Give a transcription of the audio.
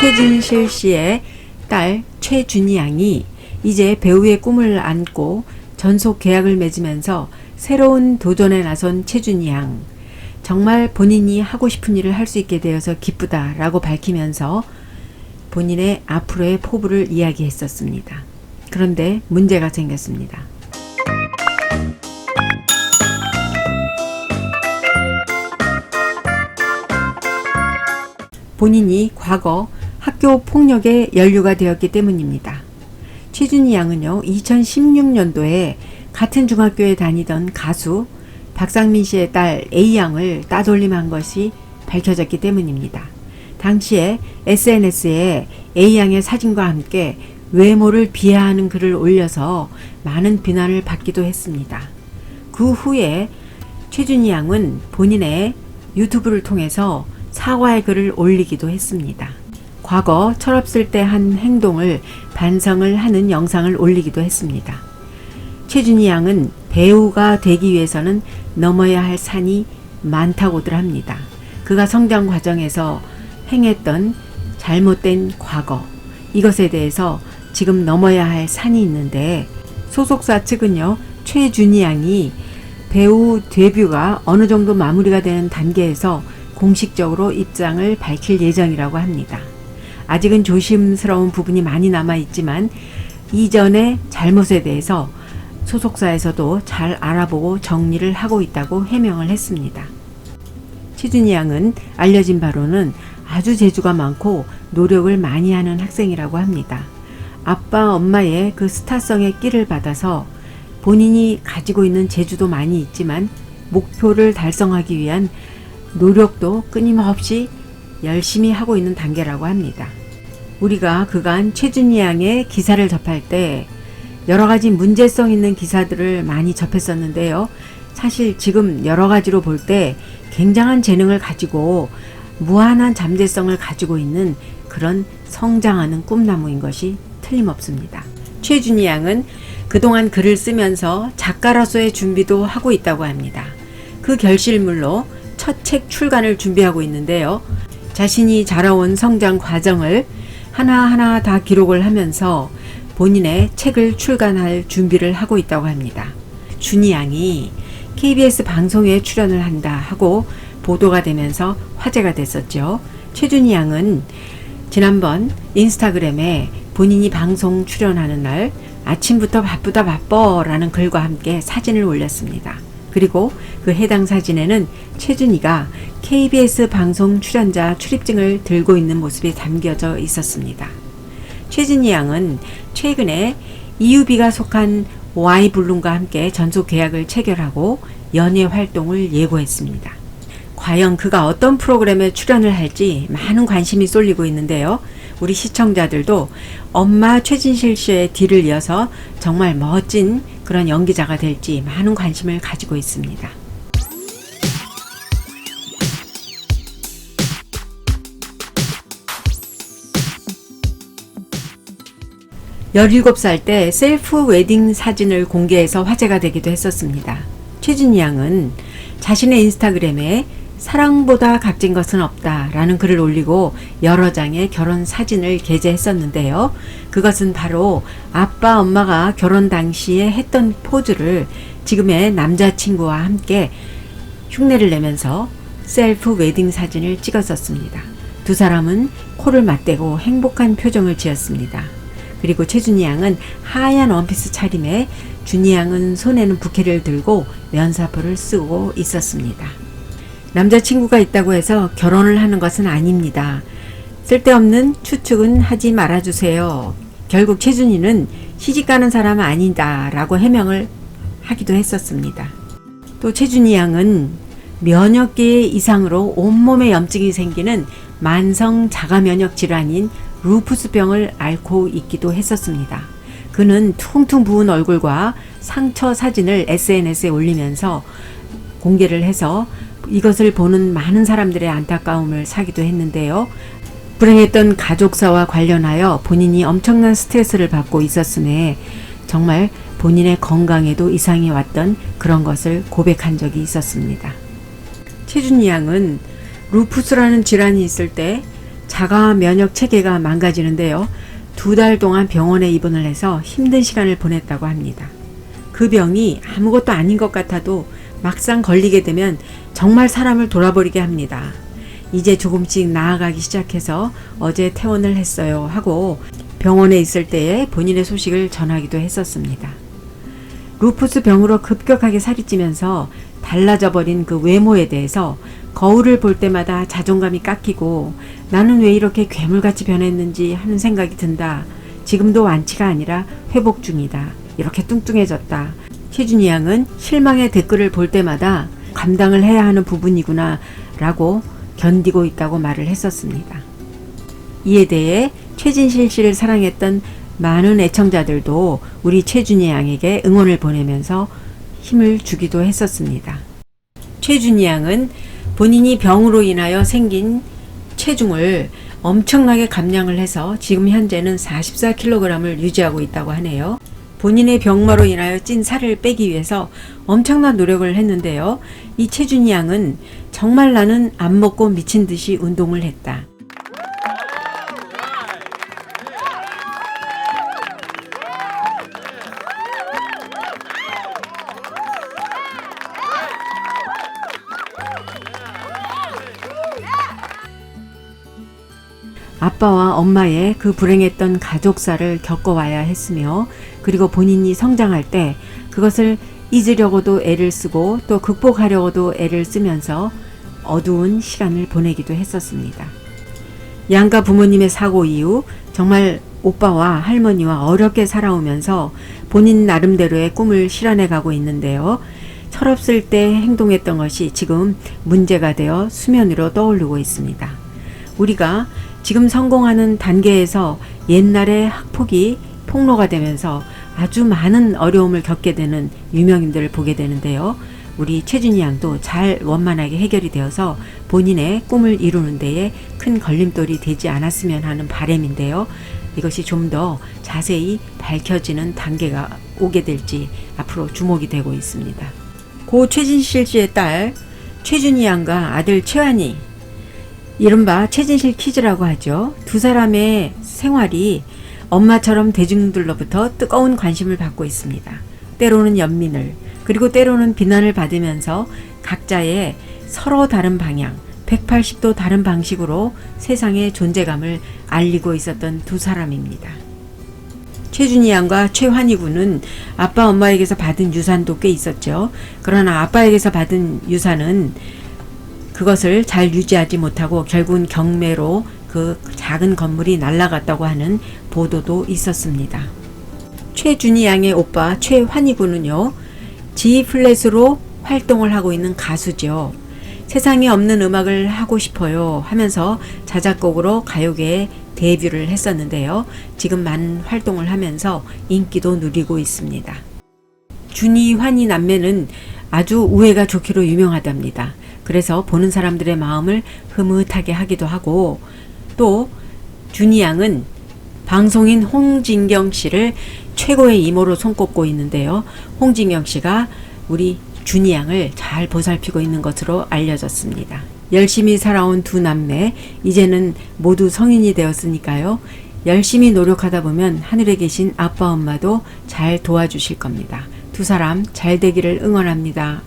최진실 씨의 딸 최준희 양이 이제 배우의 꿈을 안고 전속 계약을 맺으면서 새로운 도전에 나선 최준희 양. 정말 본인이 하고 싶은 일을 할 수 있게 되어서 기쁘다라고 밝히면서 본인의 앞으로의 포부를 이야기했었습니다. 그런데 문제가 생겼습니다. 본인이 과거 학교 폭력에 연루가 되었기 때문입니다. 최준희 양은요, 2016년도에 같은 중학교에 다니던 가수 박상민 씨의 딸 A양을 따돌림한 것이 밝혀졌기 때문입니다. 당시에 SNS에 A양의 사진과 함께 외모를 비하하는 글을 올려서 많은 비난을 받기도 했습니다. 그 후에 최준희 양은 본인의 유튜브를 통해서 사과의 글을 올리기도 했습니다. 과거 철없을 때 한 행동을 반성을 하는 영상을 올리기도 했습니다. 최준희 양은 배우가 되기 위해서는 넘어야 할 산이 많다고들 합니다. 그가 성장 과정에서 행했던 잘못된 과거, 이것에 대해서 지금 넘어야 할 산이 있는데, 소속사 측은요, 최준희 양이 배우 데뷔가 어느 정도 마무리가 되는 단계에서 공식적으로 입장을 밝힐 예정이라고 합니다. 아직은 조심스러운 부분이 많이 남아있지만 이전의 잘못에 대해서 소속사에서도 잘 알아보고 정리를 하고 있다고 해명을 했습니다. 최준희 양은 알려진 바로는 아주 재주가 많고 노력을 많이 하는 학생이라고 합니다. 아빠 엄마의 그 스타성의 끼를 받아서 본인이 가지고 있는 재주도 많이 있지만 목표를 달성하기 위한 노력도 끊임없이 열심히 하고 있는 단계라고 합니다. 우리가 그간 최준희 양의 기사를 접할 때 여러 가지 문제성 있는 기사들을 많이 접했었는데요. 사실 지금 여러 가지로 볼 때 굉장한 재능을 가지고 무한한 잠재성을 가지고 있는 그런 성장하는 꿈나무인 것이 틀림없습니다. 최준희 양은 그동안 글을 쓰면서 작가로서의 준비도 하고 있다고 합니다. 그 결실물로 첫 책 출간을 준비하고 있는데요. 자신이 자라온 성장 과정을 하나하나 다 기록을 하면서 본인의 책을 출간할 준비를 하고 있다고 합니다. 준희 양이 KBS 방송에 출연을 한다 하고 보도가 되면서 화제가 됐었죠. 최준희 양은 지난번 인스타그램에 본인이 방송 출연하는 날 아침부터 바쁘다 바빠 라는 글과 함께 사진을 올렸습니다. 그리고 그 해당 사진에는 최준희가 KBS 방송 출연자 출입증을 들고 있는 모습이 담겨져 있었습니다. 최준희 양은 최근에 이유비가 속한 Y블룸과 함께 전속 계약을 체결하고 연예 활동을 예고했습니다. 과연 그가 어떤 프로그램에 출연을 할지 많은 관심이 쏠리고 있는데요. 우리 시청자들도 엄마 최진실 씨의 뒤를 이어서 정말 멋진 그런 연기자가 될지 많은 관심을 가지고 있습니다. 17살 때 셀프 웨딩 사진을 공개해서 화제가 되기도 했었습니다. 최준희 양은 자신의 인스타그램에 사랑보다 값진 것은 없다 라는 글을 올리고 여러 장의 결혼 사진을 게재했었는데요. 그것은 바로 아빠 엄마가 결혼 당시에 했던 포즈를 지금의 남자친구와 함께 흉내를 내면서 셀프 웨딩 사진을 찍었었습니다. 두 사람은 코를 맞대고 행복한 표정을 지었습니다. 그리고 최준희 양은 하얀 원피스 차림에 준희 양은 손에는 부케를 들고 면사포를 쓰고 있었습니다. 남자친구가 있다고 해서 결혼을 하는 것은 아닙니다. 쓸데없는 추측은 하지 말아주세요. 결국 최준희는 시집가는 사람은 아니다 라고 해명을 하기도 했었습니다. 또 최준희 양은 면역계 이상으로 온몸에 염증이 생기는 만성 자가면역 질환인 루푸스병을 앓고 있기도 했었습니다. 그는 퉁퉁 부은 얼굴과 상처 사진을 SNS에 올리면서 공개를 해서 이것을 보는 많은 사람들의 안타까움을 사기도 했는데요. 불행했던 가족사와 관련하여 본인이 엄청난 스트레스를 받고 있었음에 정말 본인의 건강에도 이상이 왔던 그런 것을 고백한 적이 있었습니다. 최준희 양은 루푸스라는 질환이 있을 때 자가 면역 체계가 망가지는데요. 2달 동안 병원에 입원을 해서 힘든 시간을 보냈다고 합니다. 그 병이 아무것도 아닌 것 같아도 막상 걸리게 되면 정말 사람을 돌아버리게 합니다. 이제 조금씩 나아가기 시작해서 어제 퇴원을 했어요 하고 병원에 있을 때에 본인의 소식을 전하기도 했었습니다. 루푸스 병으로 급격하게 살이 찌면서 달라져 버린 그 외모에 대해서 거울을 볼 때마다 자존감이 깎이고 나는 왜 이렇게 괴물같이 변했는지 하는 생각이 든다. 지금도 완치가 아니라 회복 중이다. 이렇게 뚱뚱해졌다. 최준희 양은 실망의 댓글을 볼 때마다 감당을 해야 하는 부분이구나 라고 견디고 있다고 말을 했었습니다. 이에 대해 최진실 씨를 사랑했던 많은 애청자들도 우리 최준희 양에게 응원을 보내면서 힘을 주기도 했었습니다. 최준희 양은 본인이 병으로 인하여 생긴 체중을 엄청나게 감량을 해서 지금 현재는 44kg을 유지하고 있다고 하네요. 본인의 병마로 인하여 찐 살을 빼기 위해서 엄청난 노력을 했는데요. 이 최준희 양은 정말 나는 안 먹고 미친 듯이 운동을 했다. 아빠와 엄마의 그 불행했던 가족사를 겪어와야 했으며 그리고 본인이 성장할 때 그것을 잊으려고도 애를 쓰고 또 극복하려고도 애를 쓰면서 어두운 시간을 보내기도 했었습니다. 양가 부모님의 사고 이후 정말 오빠와 할머니와 어렵게 살아오면서 본인 나름대로의 꿈을 실현해 가고 있는데요. 철없을 때 행동했던 것이 지금 문제가 되어 수면위로 떠오르고 있습니다. 우리가 지금 성공하는 단계에서 옛날의 학폭이 폭로가 되면서 아주 많은 어려움을 겪게 되는 유명인들을 보게 되는데요. 우리 최준희 양도 잘 원만하게 해결이 되어서 본인의 꿈을 이루는 데에 큰 걸림돌이 되지 않았으면 하는 바람인데요. 이것이 좀 더 자세히 밝혀지는 단계가 오게 될지 앞으로 주목이 되고 있습니다. 고 최진실 씨의 딸 최준희 양과 아들 최환희, 이른바 최진실 키즈라고 하죠. 두 사람의 생활이 엄마처럼 대중들로부터 뜨거운 관심을 받고 있습니다. 때로는 연민을, 그리고 때로는 비난을 받으면서 각자의 서로 다른 방향, 180도 다른 방식으로 세상의 존재감을 알리고 있었던 두 사람입니다. 최준희 양과 최환희 군은 아빠 엄마에게서 받은 유산도 꽤 있었죠. 그러나 아빠에게서 받은 유산은 그것을 잘 유지하지 못하고 결국은 경매로 그 작은 건물이 날아갔다고 하는 보도도 있었습니다. 최준희 양의 오빠 최환희 군은요, G 플랫으로 활동을 하고 있는 가수죠. 세상에 없는 음악을 하고 싶어요 하면서 자작곡으로 가요계에 데뷔를 했었는데요. 지금 많은 활동을 하면서 인기도 누리고 있습니다. 준희, 환희 남매는 아주 우애가 좋기로 유명하답니다. 그래서 보는 사람들의 마음을 흐뭇하게 하기도 하고, 또 준희 양은 방송인 홍진경 씨를 최고의 이모로 손꼽고 있는데요. 홍진경 씨가 우리 준희 양을 잘 보살피고 있는 것으로 알려졌습니다. 열심히 살아온 두 남매, 이제는 모두 성인이 되었으니까요. 열심히 노력하다 보면 하늘에 계신 아빠 엄마도 잘 도와주실 겁니다. 두 사람 잘 되기를 응원합니다.